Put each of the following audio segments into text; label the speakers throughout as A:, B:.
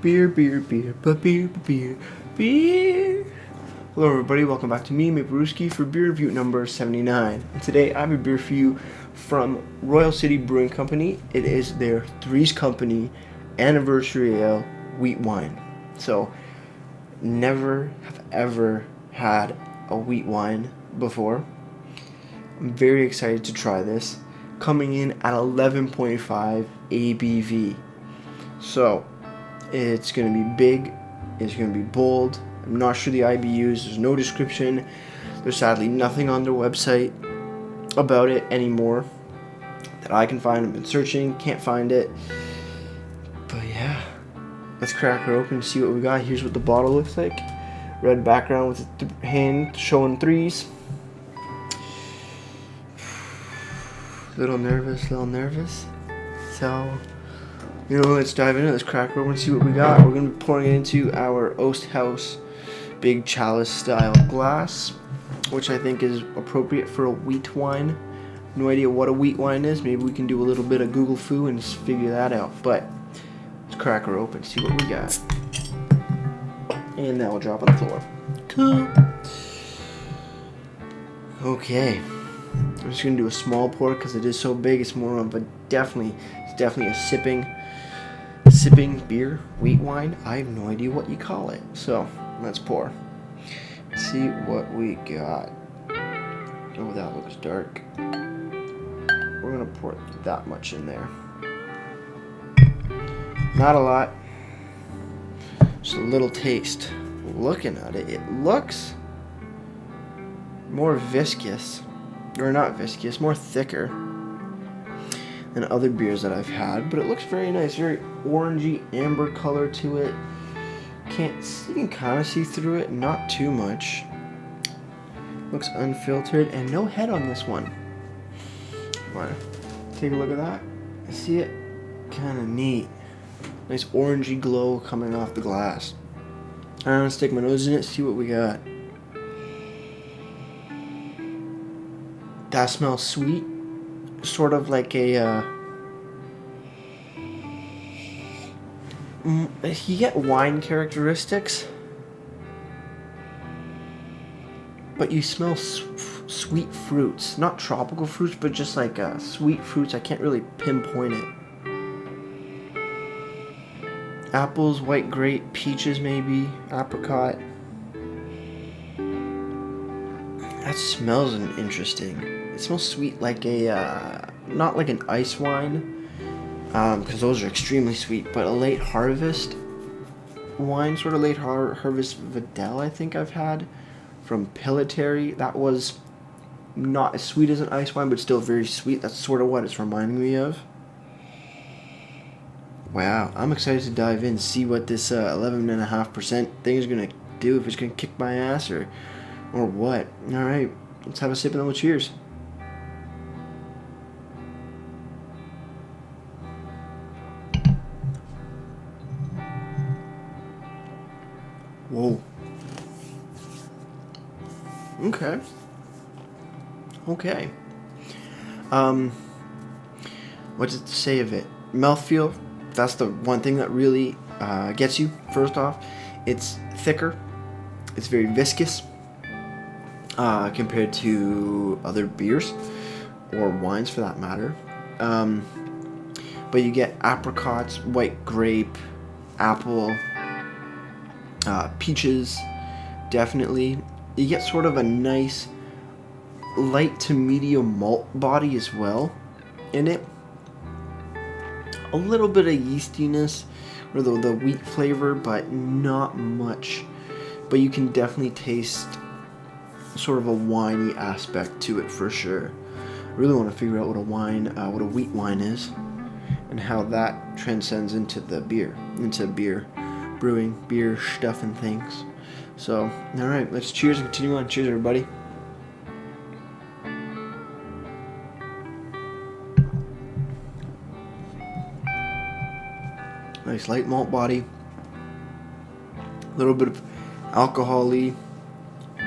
A: Beer, beer, beer, but beer, beer, beer. Hello everybody, welcome back to me, Brewski, for beer review number 79. And today I have a beer for you from Royal City Brewing Company. It is their 3's Company Anniversary Ale Wheat Wine. So, never have ever had a wheat wine before. I'm very excited to try this. Coming in at 11.5 ABV. So, it's going to be big, it's going to be bold. I'm not sure the IBUs, there's no description. There's sadly nothing on their website about it anymore that I can find. I've been searching, can't find it. But yeah, let's crack her open and see what we got. Here's what the bottle looks like. Red background with the hand showing 3's. Little nervous. So, let's dive into it. Let's crack it open and see what we got. We're going to be pouring it into our Oast House big chalice style glass, which I think is appropriate for a wheat wine. No idea what a wheat wine is. Maybe we can do a little bit of Google foo and figure that out. But let's crack her open, see what we got. And that will drop on the floor. Cool. Okay. I'm just going to do a small pour because it is so big. It's more of a definitely a sipping beer, wheat wine. I have no idea what you call it. So let's pour. See what we got. Oh, that looks dark. We're gonna pour that much in there. Not a lot. Just a little taste. Looking at it, it looks more viscous. Or not viscous, more thicker than other beers that I've had, but it looks very nice, very orangey amber color to it. You can kind of see through it, not too much. Looks unfiltered and no head on this one. Wanna take a look at that? I see it, kind of neat. Nice orangey glow coming off the glass. I'm gonna stick my nose in it, see what we got. That smells sweet. Sort of like a you get wine characteristics, but you smell sweet fruits, not tropical fruits, but just like sweet fruits. I can't really pinpoint it. Apples, white grape, peaches maybe, apricot. That smells interesting. It smells sweet, like not like an ice wine, because those are extremely sweet, but a late harvest wine, sort of late harvest Vidal I think I've had from Pilitary. That was not as sweet as an ice wine, but still very sweet. That's sort of what it's reminding me of. Wow, I'm excited to dive in, see what this 11.5% thing is going to do, if it's going to kick my ass or what. Alright, let's have a sip and then we'll cheers. Whoa. Okay. What does it say of it? Mouthfeel. That's the one thing that really gets you. First off, it's thicker. It's very viscous compared to other beers or wines for that matter. But you get apricots, white grape, apple, peaches, definitely. You get sort of a nice light to medium malt body as well in it. A little bit of yeastiness or the wheat flavor, but not much. But you can definitely taste sort of a winey aspect to it for sure. I really want to figure out what a wheat wine is, and how that transcends into beer brewing, beer stuff and things. So, alright, let's cheers and continue on. Cheers, everybody. Nice light malt body. A little bit of alcohol-y.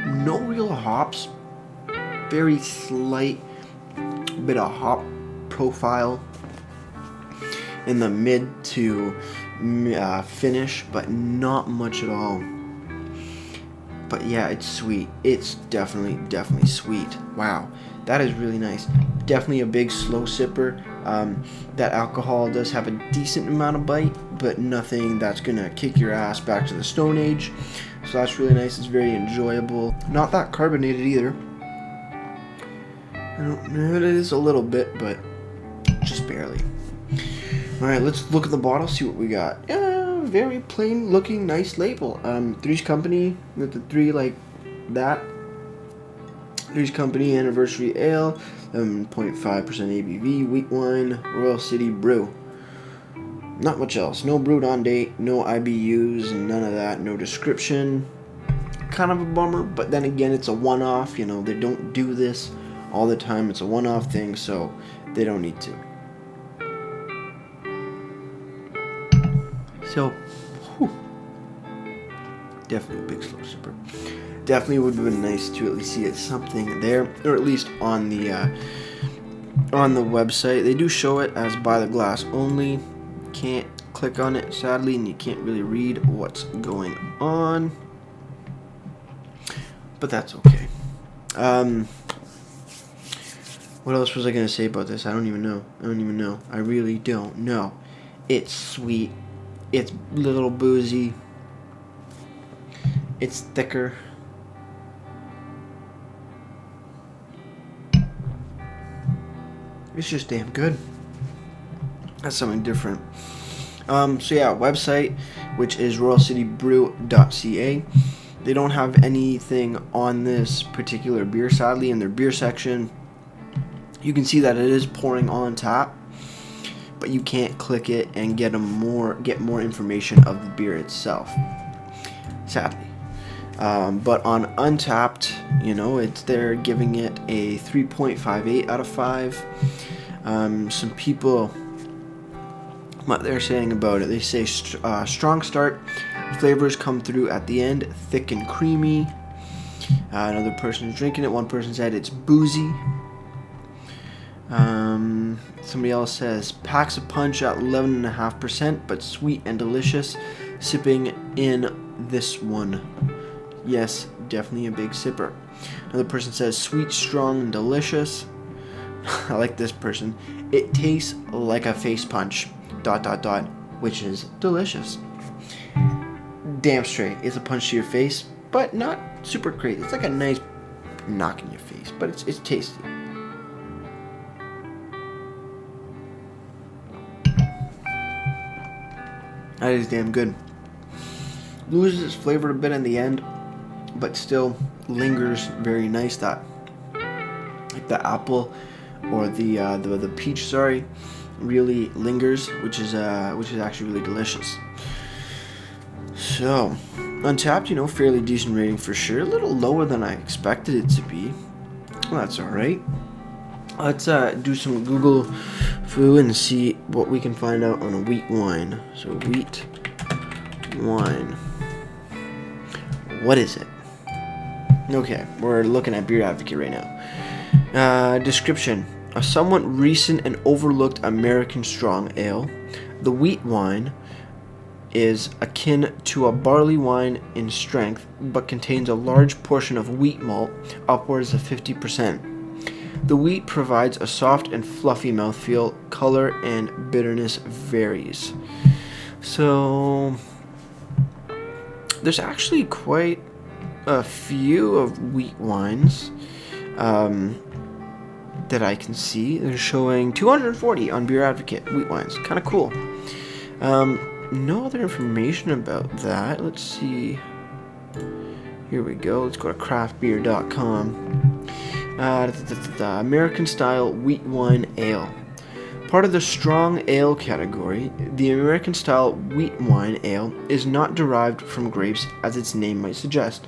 A: No real hops. Very slight bit of hop profile in the mid to finish, but not much at all. But yeah, it's sweet. It's definitely sweet. Wow, that is really nice. Definitely a big slow sipper. That alcohol does have a decent amount of bite, but nothing that's gonna kick your ass back to the Stone Age. So that's really nice. It's very enjoyable. Not that carbonated either. I don't know, it is a little bit, but just barely. Alright, let's look at the bottle, see what we got. Very plain looking, nice label. 3's Company, with the 3 like that. 3's Company Anniversary Ale, 0.5% ABV, wheat wine, Royal City Brew. Not much else. No brewed on date, no IBUs, none of that, no description. Kind of a bummer, but then again, it's a one-off. You know, they don't do this all the time. It's a one-off thing, so they don't need to. So, whew, definitely a big slow sipper. Definitely would have been nice to at least see it something there, or at least on the website. They do show it as by the glass only. Can't click on it, sadly, and you can't really read what's going on. But that's okay. What else was I gonna say about this? I don't even know. I really don't know. It's sweet. It's a little boozy. It's thicker. It's just damn good. That's something different. So yeah, website, which is royalcitybrew.ca. They don't have anything on this particular beer, sadly, in their beer section. You can see that it is pouring on tap, but you can't click it and get more information of the beer itself, sadly. But on Untapped, you know, they're giving it a 3.58 out of 5. Some people, what they're saying about it, they say strong start, flavors come through at the end, thick and creamy. Another person is drinking it. One person said it's boozy. Somebody else says packs a punch at 11.5%, but sweet and delicious. Sipping in this one. Yes, definitely a big sipper. Another person says sweet, strong, and delicious. I like this person. It tastes like a face punch. ... which is delicious. Damn straight, it's a punch to your face, but not super crazy. It's like a nice knock in your face, but it's tasty. That is damn good. Loses its flavor a bit in the end, but still lingers very nice. That, like the apple or the peach, sorry, really lingers, which is actually really delicious. So, Untapped, you know, fairly decent rating for sure. A little lower than I expected it to be. Well, that's all right. Let's do some Google foo and see what we can find out on a wheat wine. So, wheat wine. What is it? Okay, we're looking at Beer Advocate right now. Description. A somewhat recent and overlooked American strong ale. The wheat wine is akin to a barley wine in strength, but contains a large portion of wheat malt, upwards of 50%. The wheat provides a soft and fluffy mouthfeel. Color and bitterness varies. So, there's actually quite a few of wheat wines that I can see. They're showing 240 on Beer Advocate wheat wines. Kind of cool. No other information about that. Let's see. Here we go. Let's go to craftbeer.com. American style wheat wine ale. Part of the strong ale category, the American style wheat wine ale is not derived from grapes as its name might suggest.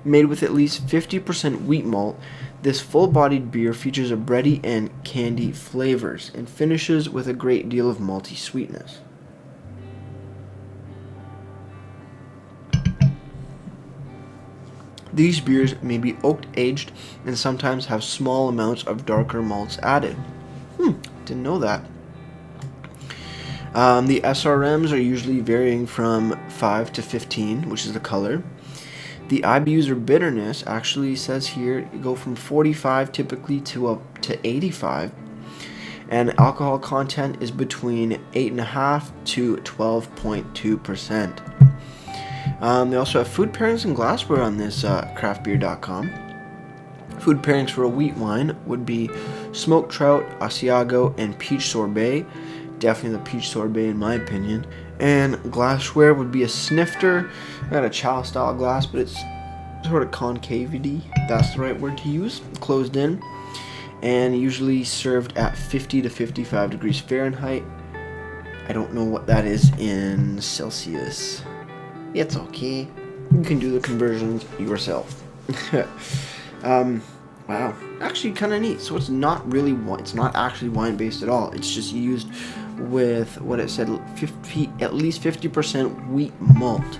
A: Made with at least 50% wheat malt, this full-bodied beer features a bready and candy flavors and finishes with a great deal of malty sweetness. These beers may be oak-aged and sometimes have small amounts of darker malts added. Didn't know that. The SRMs are usually varying from 5 to 15, which is the color. The IBUs or bitterness actually says here go from 45 typically to up to 85. And alcohol content is between 8.5 to 12.2%. They also have food pairings and glassware on this craftbeer.com. Food pairings for a wheat wine would be smoked trout, Asiago, and peach sorbet. Definitely the peach sorbet in my opinion. And glassware would be a snifter. I got a chalice style glass, but it's sort of concavity. That's the right word to use. Closed in. And usually served at 50 to 55 degrees Fahrenheit. I don't know what that is in Celsius. It's okay. You can do the conversions yourself. Wow, actually kind of neat. So it's not really it's not actually wine based at all. It's just used with what it said, at least 50% wheat malt.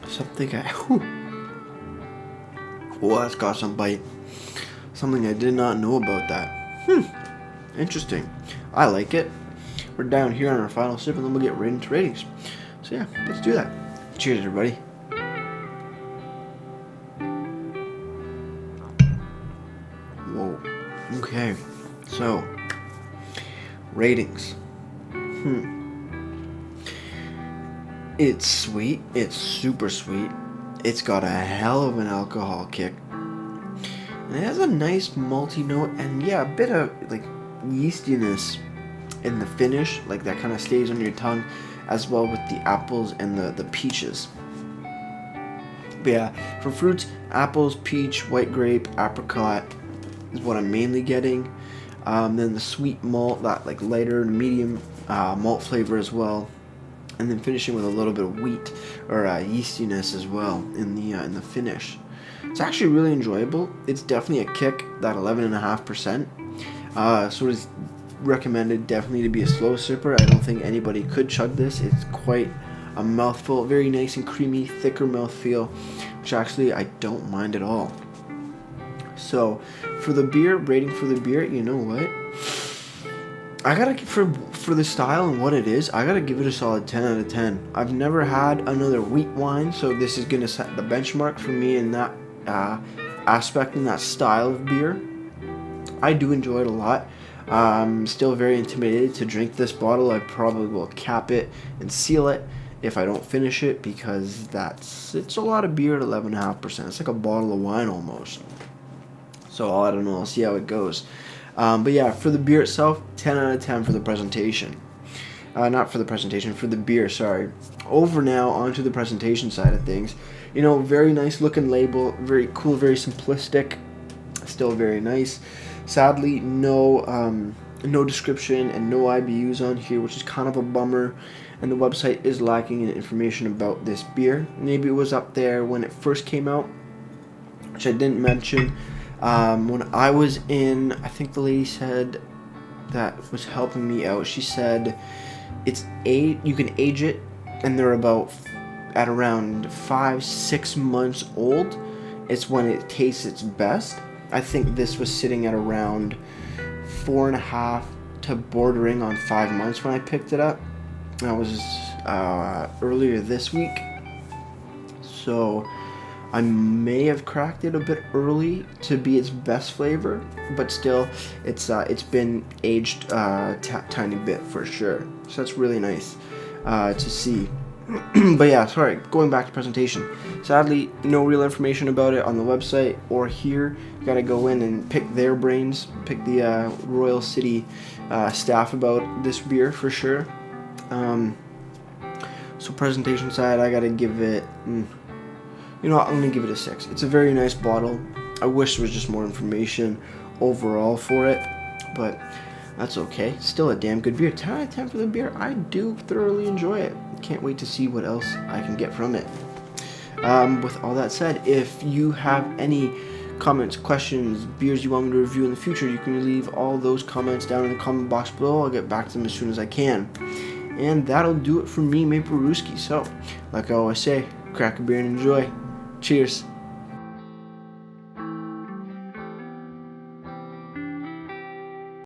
A: Something oh, that's got some bite. Something I did not know about that. Interesting. I like it. We're down here on our final sip, and then we'll get right into ratings. So yeah, let's do that. Cheers, everybody. Whoa. Okay. So, ratings. It's sweet. It's super sweet. It's got a hell of an alcohol kick. And it has a nice malty note, and yeah, a bit of like yeastiness in the finish, like that kind of stays on your tongue, as well with the apples and the peaches. But yeah, for fruits, apples, peach, white grape, apricot is what I'm mainly getting. Then the sweet malt, that like lighter medium malt flavor as well, and then finishing with a little bit of wheat or yeastiness as well in the finish. It's actually really enjoyable. It's definitely a kick, that 11.5%. So it's recommended definitely to be a slow sipper. I don't think anybody could chug this. It's quite a mouthful, very nice and creamy, thicker mouthfeel, which actually I don't mind at all. So for the beer, rating for the beer, you know what? I gotta give for the style and what it is, I gotta give it a solid 10 out of 10. I've never had another wheat wine, so this is gonna set the benchmark for me in that aspect and that style of beer. I do enjoy it a lot. I'm still very intimidated to drink this bottle. I probably will cap it and seal it if I don't finish it, because it's a lot of beer at 11.5%. It's like a bottle of wine almost. So I don't know. I'll see how it goes. But yeah, for the beer itself, 10 out of 10 for the presentation. Not for the presentation, for the beer, sorry. Over now onto the presentation side of things. You know, very nice looking label, very cool, very simplistic, still very nice. Sadly, no description and no IBUs on here, which is kind of a bummer. And the website is lacking in information about this beer. Maybe it was up there when it first came out, which I didn't mention. When I was in, I think the lady said that was helping me out, she said you can age it, and they're at around 5-6 months old. It's when it tastes its best. I think this was sitting at around 4.5 to bordering on 5 months when I picked it up. That was earlier this week. So I may have cracked it a bit early to be its best flavor, but still, it's been aged tiny bit for sure. So that's really nice to see. But yeah, sorry, going back to presentation. Sadly, no real information about it on the website or here. You gotta go in and pick their brains, pick the Royal City staff about this beer for sure. So presentation side, I gotta give it, you know what, I'm gonna give it a 6. It's a very nice bottle. I wish there was just more information overall for it, but that's okay. Still a damn good beer. 10 out of 10 for the beer. I do thoroughly enjoy it. Can't wait to see what else I can get from it. With all that said, if you have any comments, questions, beers you want me to review in the future, you can leave all those comments down in the comment box below. I'll get back to them as soon as I can. And that'll do it for me, Maple Brewski. So, like I always say, crack a beer and enjoy. Cheers.